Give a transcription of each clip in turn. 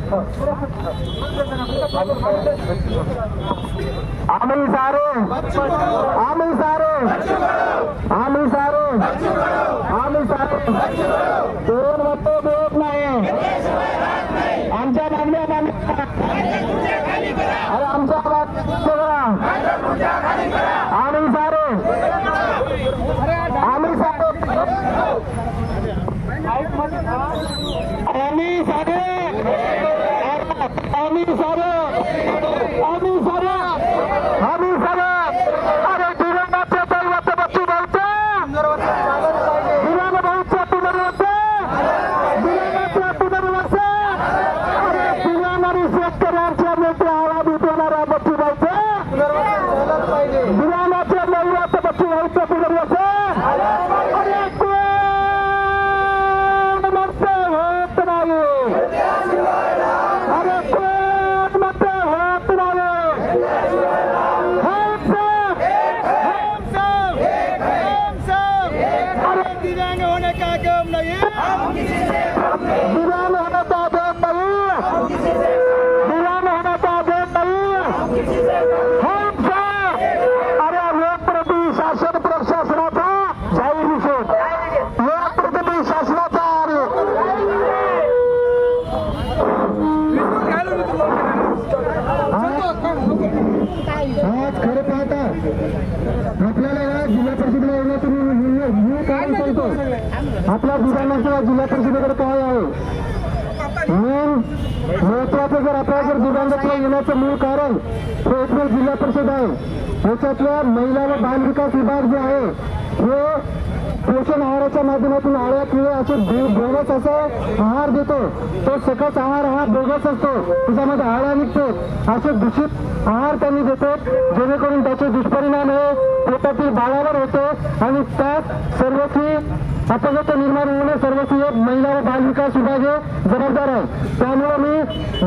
आम्ही सारे आम्ही सारे आम्ही सारे आम्ही सारे दोन मत देत नाही आमच्या मागण्या अरे आमच्या आम्ही सारे आम्ही सारे आम्ही सारे आम्ही सारे आम्ही सारे आम्ही सारे अरे दिव्यांगाच्या दैवत बच्चू भाऊच्या दिव्यांग भाऊच्या पुनर्वसन दिव्यांगाच्या पुनर्वसन अरे दिव्यांग आणि शेतकऱ्यांच्या मोठ्या आवाज उठवणाऱ्या बच्चू भाऊच्या दिव्यांगाच्या दैवत बच्चू भाऊचं पुनर्वसन अरे कोण म्हणते होत नाही अरे कोण म्हणते होत नाही दिव्यांग होने का काम नहीं दिव्यांग होने का देत नाही दिव्यांग होने का देत नाही अरे लोकप्रती शासन प्रशासनाचा जाहीर निषेध लोकप्रती शासनाचा आज खरं पाहता आपल्याला या जिल्हा परिषदेला येण्याचं मूळ कारण सांगतो आपल्या दिव्यांगाच्या जिल्हा परिषदेकडे काय आहे मेन महत्वाचं जर आपल्याला जर दिव्यांगाच्या येण्याचं मूळ कारण हे एकमेव जिल्हा परिषद आहे याच्यातल्या महिला व बालविकास विभाग जे आहे हे पोषण आहाराच्या माध्यमातून आळ्या किळे असे बोगस असा आहार देतो तो सकस आहार हा बोगस असतो त्याच्यामध्ये आळ्या निघतो असे दूषित आहार त्यांनी देतात जेणेकरून त्याचे दुष्परिणाम हे पोटातील बाळावर होते आणि त्यात सर्वस्वी अपघात निर्माण होणे सर्वस्वी महिला व बालविकास विभाग हे जबाबदार आहे त्यामुळे मी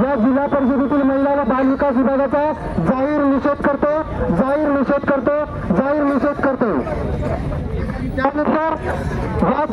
या जिल्हा परिषदेतील महिला व बालविकास विभागाचा जाहीर निषेध करतो जाहीर निषेध करतो जाहीर निषेध करतो त्यानंतर या